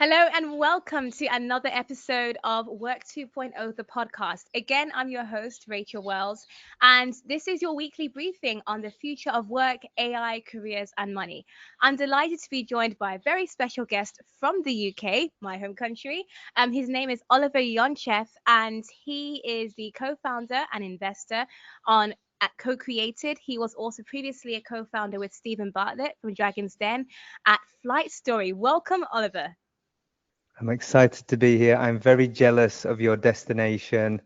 Hello and welcome to another episode of Work 2.0, the podcast. Again, I'm your host, Rachel Wells, and this is your weekly briefing on the future of work, AI, careers, and money. I'm delighted to be joined by a very special guest from the UK, my home country. His name is Oliver Yonchev, and he is the co-founder and investor on at Co-Created. He was also previously a co-founder with Steven Bartlett from Dragon's Den at Flight Story. Welcome, Oliver. I'm excited to be here. I'm very jealous of your destination.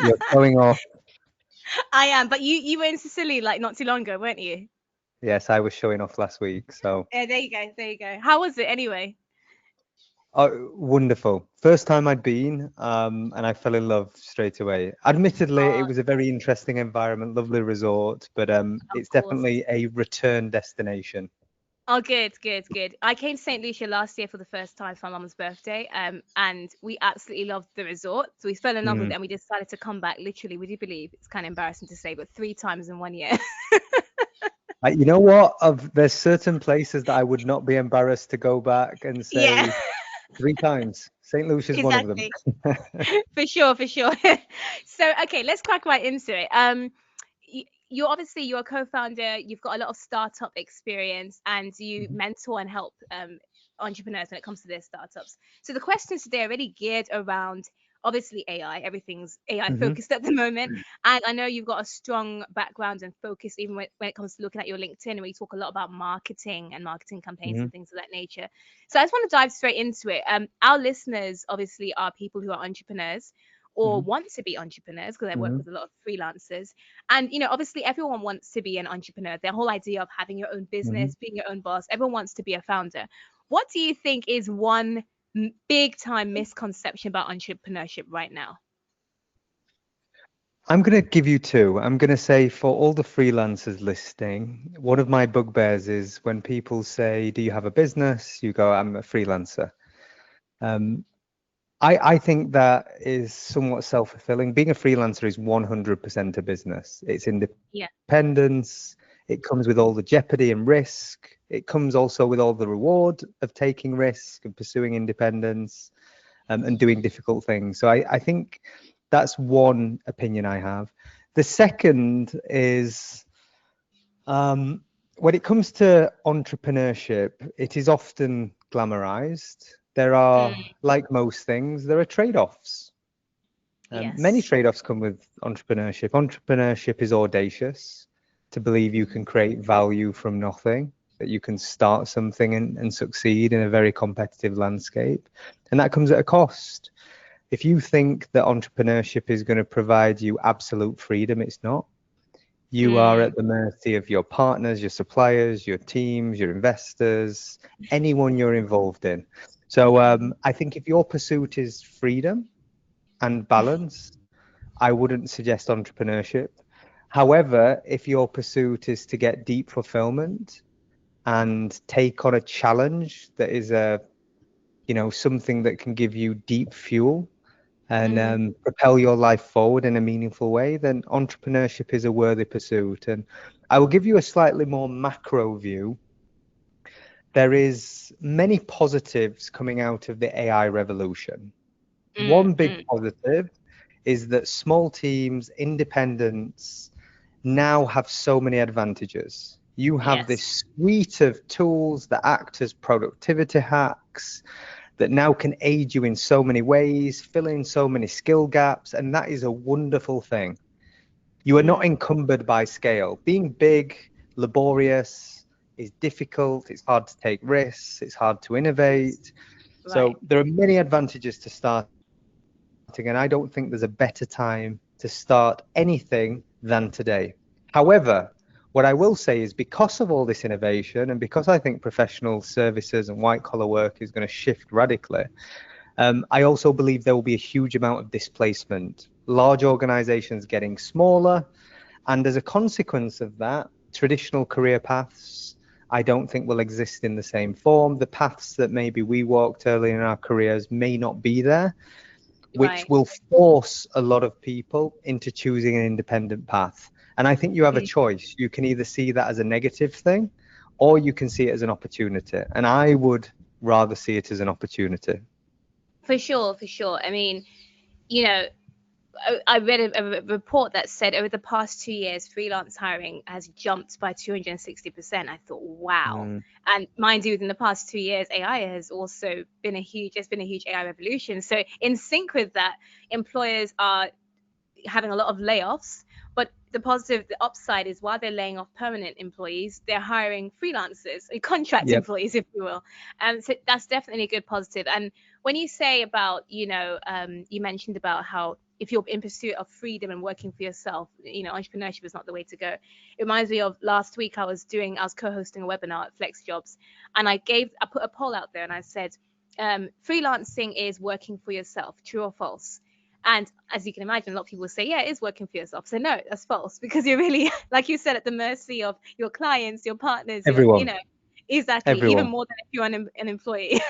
You're going off. I am, but you were in Sicily like not too long ago, weren't you? Yes, I was showing off last week. So, Yeah, there you go, there you go. How was it anyway? oh, wonderful. First time I'd been, and I fell in love straight away. Admittedly, it Oh, was a very interesting environment, lovely resort, but of it's course. definitely a return destination. Oh, good, good, good. I came to St. Lucia last year for the first time for my mum's birthday, and we absolutely loved the resort. So we fell in love with Mm. it, and we decided to come back. Literally, would you believe? It's kind of embarrassing to say, but 3 times in 1 year. You know what? There's certain places that I would not be embarrassed to go back and Yeah, say 3 times. St. Lucia's one of them. exactly. For sure, for sure. So, okay, let's crack right into it. You're a co-founder. You've got a lot of startup experience, and you Mhm. mentor and help entrepreneurs when it comes to their startups. So the questions today are really geared around obviously AI. Everything's AI Mhm. focused at the moment, and I know you've got a strong background and focus even when it comes to looking at your LinkedIn, where you talk a lot about marketing and marketing campaigns Mhm. and things of that nature. So I just want to dive straight into it. Our listeners obviously are people who are entrepreneurs or Mhm. want to be entrepreneurs because I work Mhm. with a lot of freelancers. And obviously everyone wants to be an entrepreneur. The whole idea of having your own Mhm. business, being your own boss, everyone wants to be a founder. What do you think is one big time misconception about entrepreneurship right now? I'm going to give you two. I'm going to say for all the freelancers listening, one of my bugbears is when people say, "Do you have a business?" You go, "I'm a freelancer." Um, I think that is somewhat self-fulfilling. Being a freelancer is 100% a business. It's Yeah. independence. It comes with all the jeopardy and risk. It comes also with all the reward of taking risk and pursuing independence, and doing difficult things. So I think that's one opinion I have. The second is, when it comes to entrepreneurship, it is often glamorized. There are, Mm, like most things, there are trade-offs. Many yes. trade-offs come with entrepreneurship. Entrepreneurship is audacious, to believe you can create value from nothing, that you can start something and succeed in a very competitive landscape. And that comes at a cost. If you think that entrepreneurship is going to provide you absolute freedom, it's not. You are Mm, at the mercy of your partners, your suppliers, your teams, your investors, anyone you're involved in. So I think if your pursuit is freedom and balance, I wouldn't suggest entrepreneurship. However, if your pursuit is to get deep fulfillment and take on a challenge that is something that can give you deep fuel and mm, propel your life forward in a meaningful way, then entrepreneurship is a worthy pursuit. And I will give you a slightly more macro view. There is many positives coming out of the AI revolution. mm, One big mm. positive is that small teams, independents, now have so many advantages. You have Yes. this suite of tools that act as productivity hacks that now can aid you in so many ways, fill in so many skill gaps, and that is a wonderful thing. You are not Mm, encumbered by scale. Being big, laborious, is difficult, it's hard to take risks, it's hard to innovate. right. So there are many advantages to starting, and I don't think there's a better time to start anything than today. However, what I will say is because of all this innovation and because I think professional services and white collar work is going to shift radically, I also believe there will be a huge amount of displacement, large organizations getting smaller, and as a consequence of that, traditional career paths I don't think will exist in the same form. The paths that maybe we walked early in our careers may not be there, which Right. will force a lot of people into choosing an independent path. And I think you have a Mm, choice. You can either see that as a negative thing or you can see it as an opportunity. And I would rather see it as an opportunity. For sure, for sure. I mean, you know, I read a report that said over the past 2 years, freelance hiring has jumped by 260%. I thought, wow. Mm. And mind you, within the past 2 years, AI has also been there's been a huge AI revolution. So in sync with that, employers are having a lot of layoffs. But the upside is while they're laying off permanent employees, they're hiring freelancers, contract Yep. employees, if you will. So that's definitely a good positive. And when you say about, you mentioned about how if you're in pursuit of freedom and working for yourself, entrepreneurship is not the way to go. It reminds me of last week I was co-hosting a webinar at Flex Jobs, and I put a poll out there and I said, freelancing is working for yourself, true or false? And as you can imagine, a lot of people say, yeah, it is working for yourself. So no, that's false, because you're really, like you said, at the mercy of your clients, your partners, Everyone. exactly, even Everyone. more than if you're an employee.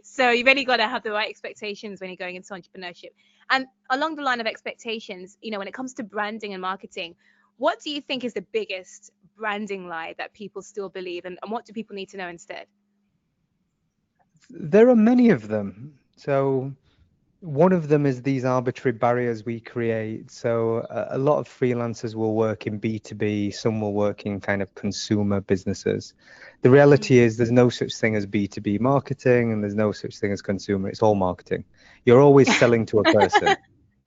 So you've really got to have the right expectations when you're going into entrepreneurship. And along the line of expectations, when it comes to branding and marketing, what do you think is the biggest branding lie that people still believe? And what do people need to know instead? There are many of them. So one of them is these arbitrary barriers we create. So a lot of freelancers will work in B2B, some will work in kind of consumer businesses. The reality is there's no such thing as B2B marketing and there's no such thing as consumer. It's all marketing. You're always selling to a person. Right.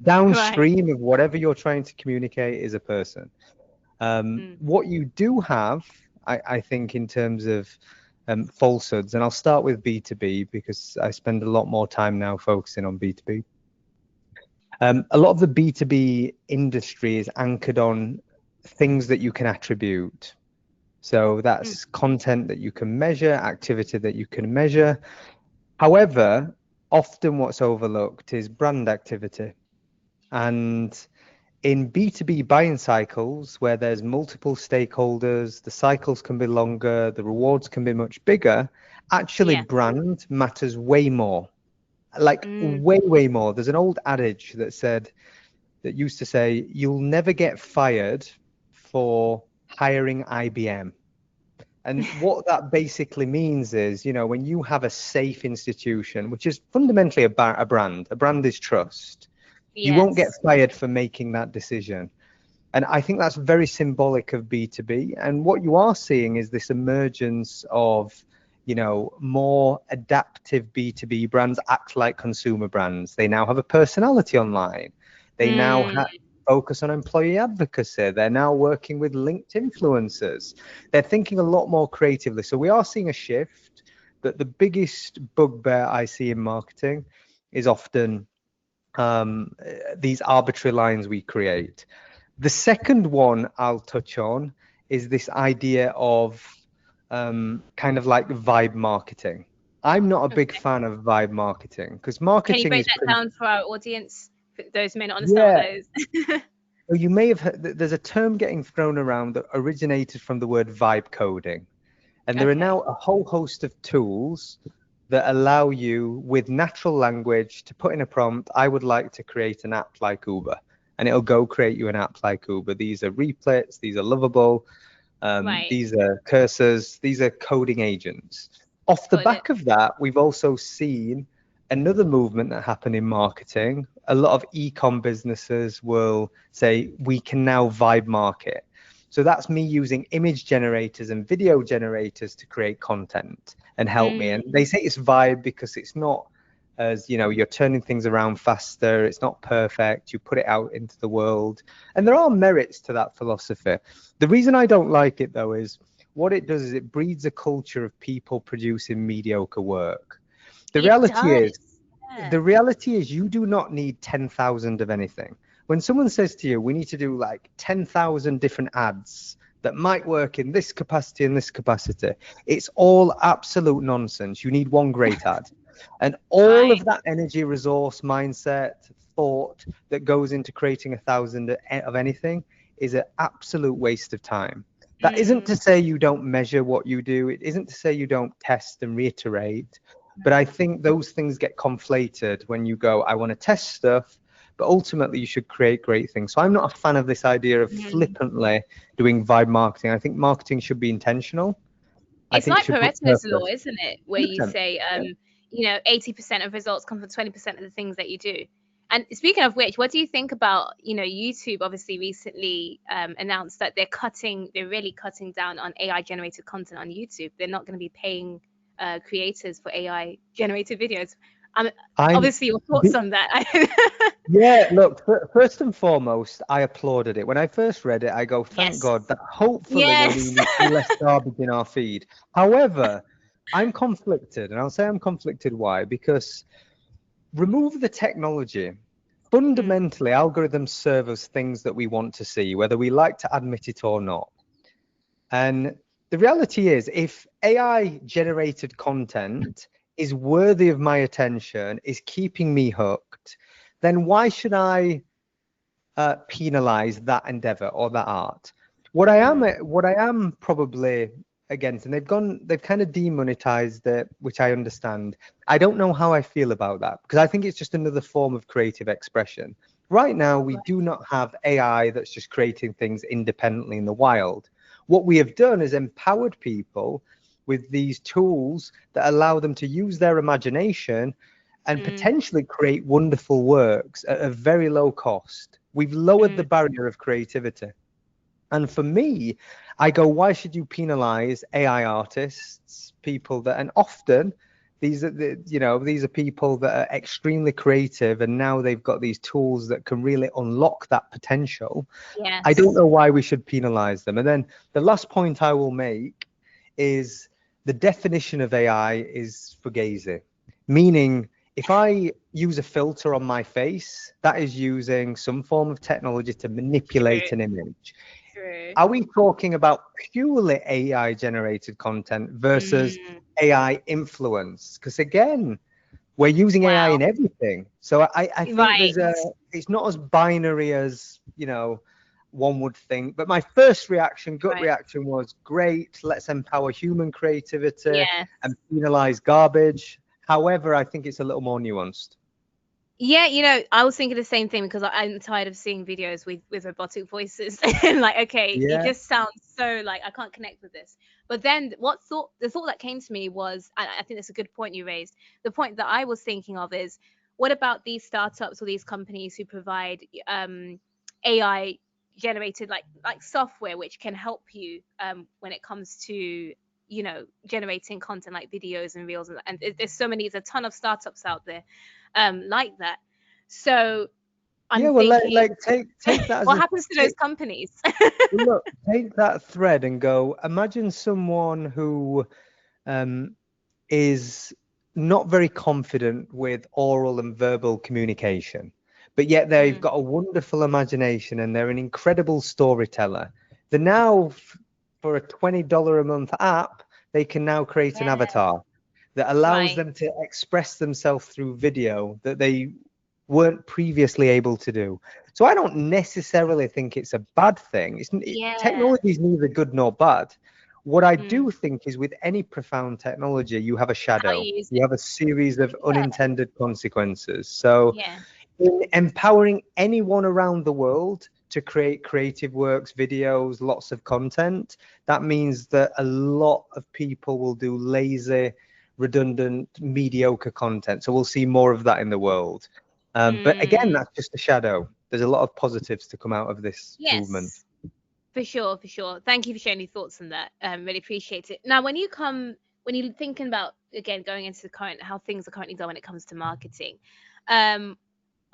Downstream of whatever you're trying to communicate is a person. Mm. What you do have, I think, in terms of falsehoods, and I'll start with B2B because I spend a lot more time now focusing on B2B. A lot of the B2B industry is anchored on things that you can attribute. So Mm. that's content that you can measure, activity that you can measure. However, often what's overlooked is brand activity. And in B2B buying cycles, where there's multiple stakeholders, the cycles can be longer, the rewards can be much bigger, actually Yeah. brand matters way more. Like Mm. way, way more. There's an old adage that used to say, you'll never get fired for hiring IBM. And what that basically means is, when you have a safe institution, which is fundamentally a brand is trust, you won't get Yes. fired for making that decision. And I think that's very symbolic of B2B. And what you are seeing is this emergence of, more adaptive B2B brands act like consumer brands. They now have a personality online. They now Mm. focus on employee advocacy. They're now working with linked influencers. They're thinking a lot more creatively. So we are seeing a shift, but the biggest bugbear I see in marketing is often these arbitrary lines we create. The second one I'll touch on is this idea of kind of like vibe marketing. I'm not a big Okay. fan of vibe marketing because Can you marketing break is that pretty, down for our audience, for those who may not understand what yeah. that is? Well, you may have heard, there's a term getting thrown around that originated from the word vibe coding. And there are Okay. now a whole host of tools that allow you with natural language to put in a prompt, I would like to create an app like Uber. And it'll go create you an app like Uber. These are replets, these are lovable, Right. these are cursors, these are coding agents. Off the Got it. back of that, we've also seen another movement that happened in marketing. A lot of e-com businesses will say, we can now vibe market. So that's me using image generators and video generators to create content and help me. And Mm. they say it's vibe because it's not as, you're turning things around faster. It's not perfect. You put it out into the world. And there are merits to that philosophy. The reason I don't like it, though, is what it does is it breeds a culture of people producing mediocre work. The It reality does. is, Yeah. the reality is you do not need 10,000 of anything. When someone says to you, we need to do like 10,000 different ads that might work in this capacity and this capacity, it's all absolute nonsense. You need one great ad. And all Right. of that energy, resource, mindset, thought that goes into creating 1,000 of anything is an absolute waste of time. That isn't Mm. to say you don't measure what you do. It isn't to say you don't test and reiterate. But I think those things get conflated when you go, I want to test stuff, but ultimately you should create great things. So I'm not a fan of this idea of Mm. flippantly doing vibe marketing. I think marketing should be intentional. I It's think it like should put Pareto's law, purpose. isn't it? Where you 100%. say, Yeah. 80% of results come from 20% of the things that you do. And speaking of which, what do you think about, YouTube obviously recently announced that they're really cutting down on AI generated content on YouTube. They're not going to be paying creators for AI generated videos. Um, I'm Obviously, your thoughts on that? Yeah, look, first and foremost, I applauded it. When I first read it, I go, thank Yes. God that hopefully we'll Yes. be less garbage in our feed. However, I'm conflicted, and I'll say I'm conflicted why? Because remove the technology. Mm, Fundamentally, algorithms serve us things that we want to see, whether we like to admit it or not. And the reality is, if AI generated content is worthy of my attention, is keeping me hooked, then why should I penalize that endeavor or that art? mm, What I am probably against, and they've kind of demonetized it, which I understand. I don't know how I feel about that because I think it's just another form of creative expression. Right now, we right. do not have AI that's just creating things independently in the wild. What we have done is empowered people with these tools that allow them to use their imagination and Mm, potentially create wonderful works at a very low cost. We've lowered the mm, barrier of creativity. And for me, I go, why should you penalize AI artists, people that, and often these are people that are extremely creative and now they've got these tools that can really unlock that potential. I don't yes. know why we should penalize them. And then the last point I will make is the definition of AI is fugazi, meaning if I use a filter on my face, that is using some form of technology to True. manipulate an image. True. Are we talking about purely AI generated content versus Mm, AI influence? Because again, we're using AI wow. in everything. So I think Right. it's not as binary as, one would think. But my first reaction, gut Right. reaction was great. Let's empower human creativity Yeah. and penalize garbage. However, I think it's a little more nuanced. Yeah, I was thinking the same thing because I'm tired of seeing videos with robotic voices. And like, okay, it Yeah. just sounds so like I can't connect with this. But then the thought that came to me was, and I think that's a good point you raised. The point that I was thinking of is, what about these startups or these companies who provide AI generated like software which can help you when it comes to generating content like videos and reels, and there's a ton of startups out there like that. So Yeah, I'm well, thinking, take that as what a happens to those companies? look, take that thread and go, imagine someone who um, is not very confident with oral and verbal communication, but yet they've Mm, got a wonderful imagination and they're an incredible storyteller. They're now, for a $20 a month app, they can now create an yeah, avatar that allows right. them to express themselves through video that they weren't previously able to do. So I don't necessarily think it's a bad thing. Yeah. Technology is neither good nor bad. What I Mm, do think is with any profound technology, you have a how shadow, you use you it. have a series of Yeah. unintended consequences. So Yeah. in empowering anyone around the world to create creative works, videos, lots of content, that means that a lot of people will do lazy, redundant, mediocre content. So we'll see more of that in the world. But again, Mm, that's just a shadow. There's a lot of positives to come out of this movement. yes, for sure, for sure. Thank you for sharing your thoughts on that. Really appreciate it. Now, when you're thinking about again going into the current how things are currently done when it comes to marketing, um,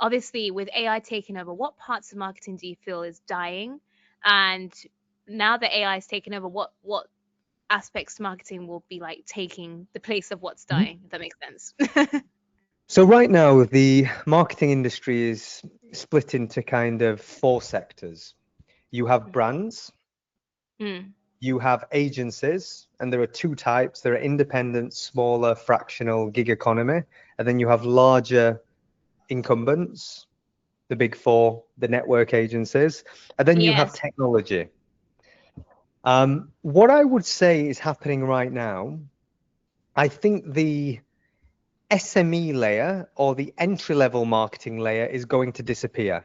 obviously with AI taking over, what parts of marketing do you feel is dying? And now that AI is taking over, what aspects to marketing will be like taking the place of what's Mhm. dying, if that makes sense? So right now, the marketing industry is split into kind of four sectors. You have brands, Mm, you have agencies, and there are two types. There are independent, smaller, fractional gig economy, and then you have larger incumbents, the big four, the network agencies, and then you have yes. technology. What I would say is happening right now, I think the SME layer or the entry level marketing layer is going to disappear.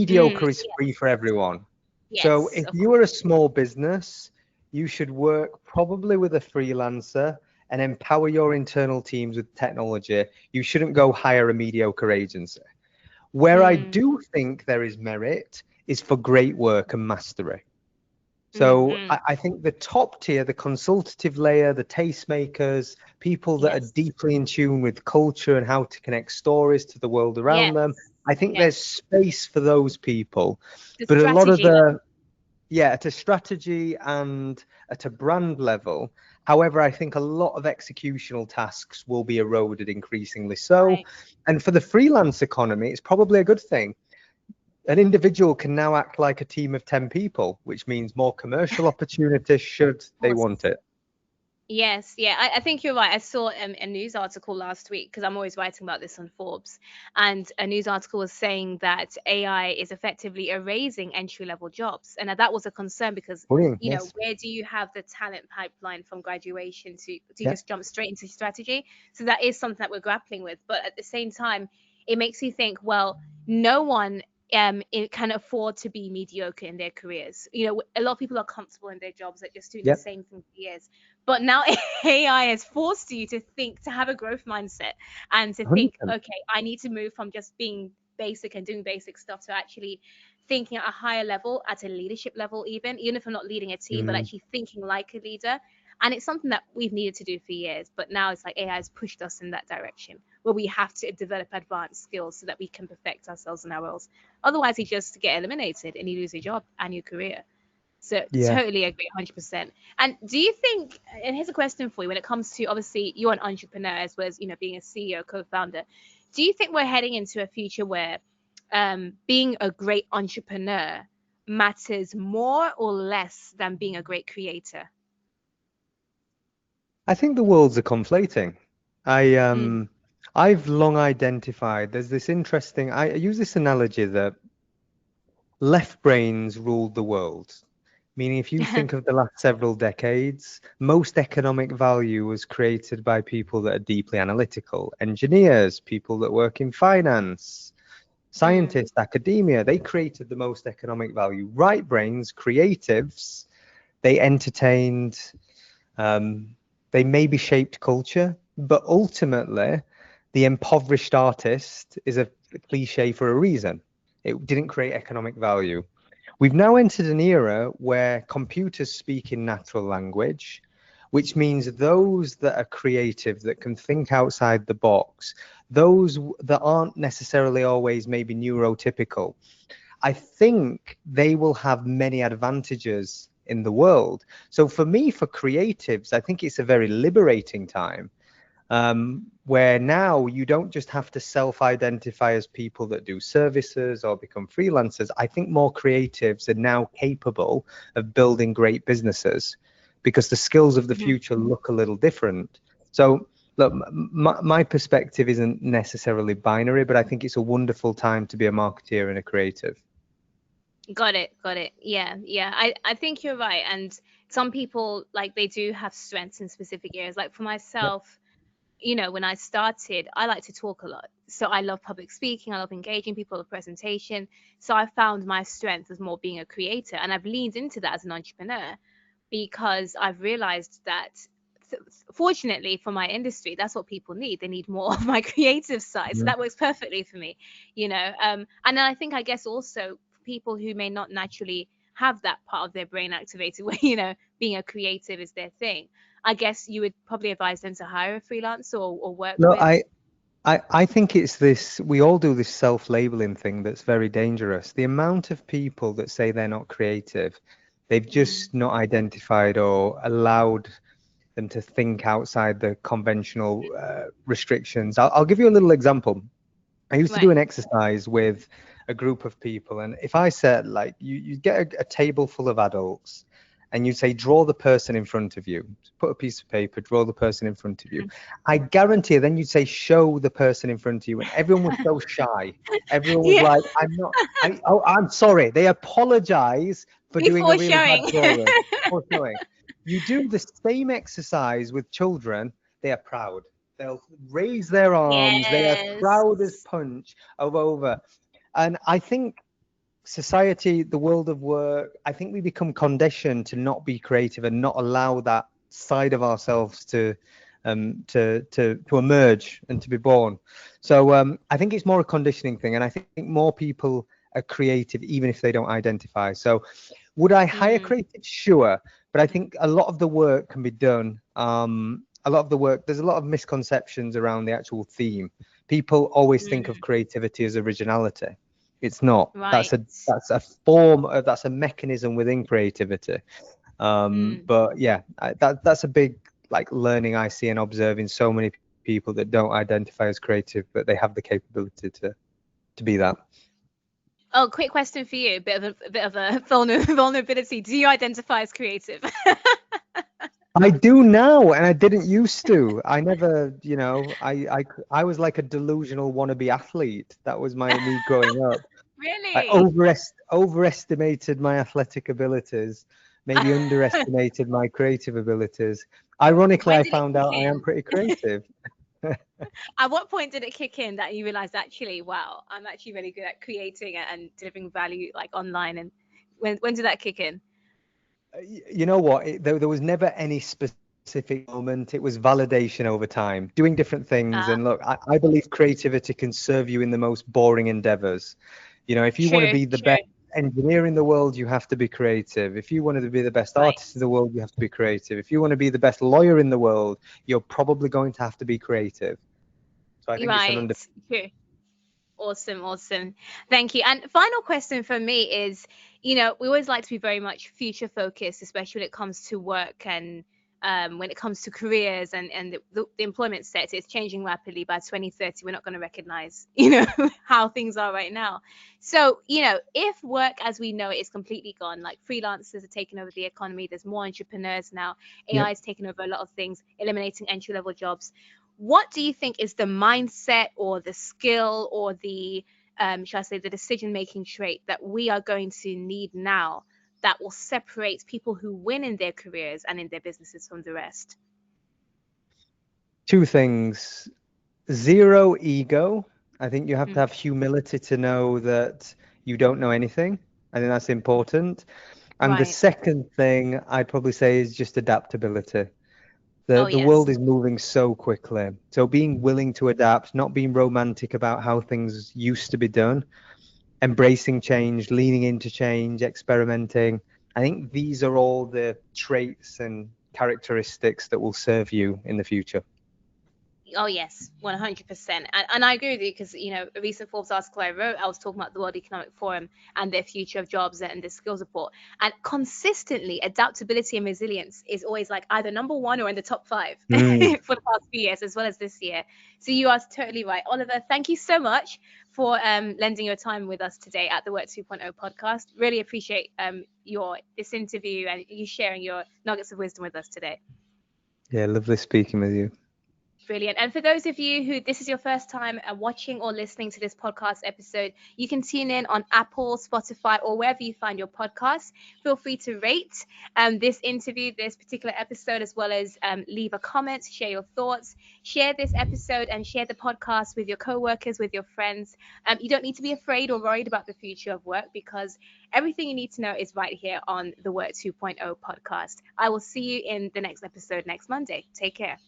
Mm, Mediocre is free for everyone. So yes, if of you course. are a small business, you should work probably with a freelancer and empower your internal teams with technology. You shouldn't go hire a mediocre agency. Where I Mm, do think there is merit is for great work and mastery. So mm-hmm. I think the top tier, the consultative layer, the tastemakers, people that are Yes. deeply in tune with culture and how to connect stories to the world around Yes. them, I think there's Yes. space for those people. The But a lot of strategy the, level. yeah, at a strategy and at a brand level, however, I think a lot of executional tasks will be eroded increasingly so. Right. And for the freelance economy, it's probably a good thing. An individual can now act like a team of 10 people, which means more commercial opportunities should Of they course. want it. Yes, yeah, I think you're right. I saw a news article last week because I'm always writing about this on Forbes, and a news article was saying that AI is effectively erasing entry-level jobs, and that was a concern because, Brilliant. you know, Yes. where do you have the talent pipeline from graduation to Yeah. just jump straight into strategy? So that is something that we're grappling with, but at the same time, it makes you think, well, no one it can afford to be mediocre in their careers. You know, a lot of people are comfortable in their jobs, like just doing the Yeah. same thing for years, but now AI has forced you to think, to have a growth mindset and to think, 100%. okay, I need to move from just being basic and doing basic stuff to actually thinking at a higher level, at a leadership level, even if I'm not leading a team, but Mm, actually thinking like a leader. And it's something that we've needed to do for years, but now it's like AI has pushed us in that direction where we have to develop advanced skills so that we can perfect ourselves in our roles. Otherwise, you just get eliminated and you lose your job and your career. So yeah. totally agree, 100%. And do you think, and here's a question for you when it comes to, obviously you're an entrepreneur as well as, you know, being a CEO, co-founder. Do you think we're heading into a future where being a great entrepreneur matters more or less than being a great creator? I think the worlds are conflating. I Mm. I've long identified there's this interesting I use this analogy that left brains ruled the world. Meaning, if you think of the last several decades, most economic value was created by people that are deeply analytical, engineers, people that work in finance, Mm. scientists, academia. They created the most economic value. Right brains, creatives, they entertained, um, they maybe shaped culture, but ultimately, the impoverished artist is a cliche for a reason. It didn't create economic value. We've now entered an era where computers speak in natural language, which means those that are creative, that can think outside the box, those that aren't necessarily always maybe neurotypical, I think they will have many advantages in the world. So for me, for creatives, I think it's a very liberating time, where now you don't just have to self-identify as people that do services or become freelancers. I think more creatives are now capable of building great businesses because the skills of the Mhm. future look a little different. So look, my perspective isn't necessarily binary, but I think it's a wonderful time to be a marketeer and a creative. Got it, got it. Yeah, yeah. I think you're right. And some people, like, they do have strengths in specific areas. Like for Yep. myself, you know, when I started, I like to talk a lot. So I love public speaking, I love engaging people with presentation. So I found my strength as more being a creator. And I've leaned into that as an entrepreneur because I've realized that fortunately for my industry, that's what people need. They need more of my creative side. So Mm. that works perfectly for me, you know. And then I think, I guess also people who may not naturally have that part of their brain activated where, you know, being a creative is their thing. I guess you would probably advise them to hire a freelancer or work No, with. I think it's this, we all do this self-labeling thing that's very dangerous. The amount of people that say they're not creative, they've Mm, just not identified or allowed them to think outside the conventional restrictions. I'll give you a little example. I used to do right. an exercise with a group of people, and if I said, like, you get a table full of adults, and you say, draw the person in front of you, put a piece of paper, draw the person in front of you. I guarantee, then you'd say, show the person in front of you, and everyone was so shy. Everyone was Yeah, like, I'm not. I'm sorry. They apologize for doing a before really bad showing. drawing. Before showing. You do the same exercise with children, they are proud. They'll raise their arms. They are Yes. proud as punch of over. And I think society, the world of work, I think we become conditioned to not be creative and not allow that side of ourselves to emerge and to be born. So I think it's more a conditioning thing, and I think more people are creative even if they don't identify. So would I hire Mm, creative? Sure, but I think a lot of the work can be done. A lot of the work, there's a lot of misconceptions around the actual theme. People always think of mm, creativity as originality. It's not. right. That's a form of, that's a mechanism within creativity. Mm. But yeah, that's a big like learning I see and observe in so many people that don't identify as creative, but they have the capability to be that. Oh, quick question for you. A bit of a vulnerability. Do you identify as creative? I do now, and I didn't used to. I never, you know, I was like a delusional wannabe athlete. That was me growing up. I Really? overestimated my athletic abilities, maybe underestimated my creative abilities. Ironically, When I did it found kick out I am in? pretty creative. At what point did it kick in that you realized actually, wow, I'm actually really good at creating and delivering value like online? And when did that kick in? You know what? There was never any specific moment. It was validation over time, doing different things. Uh, And look, I believe creativity can serve you in the most boring endeavors. You know, if you want to true, be the true. best engineer in the world, you have to be creative. If you want to be the best Right, artist in the world, you have to be creative. If you want to be the best lawyer in the world, you're probably going to have to be creative. So I think it's an right, under. true. Awesome, awesome. Thank you. And final question for me is, we always like to be very much future focused, especially when it comes to work and when it comes to careers and the employment sector. It's changing rapidly. By 2030, we're not going to recognize, how things are right now. So, if work as we know it is completely gone, like freelancers are taking over the economy, there's more entrepreneurs now, Yep. AI is taking over a lot of things, eliminating entry level jobs. What do you think is the mindset or the skill or the shall I say the decision making trait that we are going to need now that will separate people who win in their careers and in their businesses from the rest? Two things. Zero ego. I think you have to Mm, have humility to know that you don't know anything. I think that's important. And the right. second thing I'd probably say is just adaptability. The Oh the yes. world is moving so quickly. So being willing to adapt, not being romantic about how things used to be done, embracing change, leaning into change, experimenting. I think these are all the traits and characteristics that will serve you in the future. Oh yes, 100%. And I agree with you because a recent Forbes article I wrote, I was talking about the World Economic Forum and their future of jobs and the skills report. And consistently, adaptability and resilience is always like either number one or in the top five Mm. for the past few years, as well as this year. So you are totally right, Oliver. Thank you so much for lending your time with us today at the Work 2.0 podcast. Really appreciate your this interview and you sharing your nuggets of wisdom with us today. Yeah, lovely speaking with you. Brilliant. And for those of you who this is your first time watching or listening to this podcast episode, you can tune in on Apple, Spotify, or wherever you find your podcasts. Feel free to rate this interview, this particular episode, as well as leave a comment, share your thoughts, share this episode, and share the podcast with your coworkers, with your friends. You don't need to be afraid or worried about the future of work because everything you need to know is right here on the Work 2.0 podcast. I will see you in the next episode next Monday. Take care.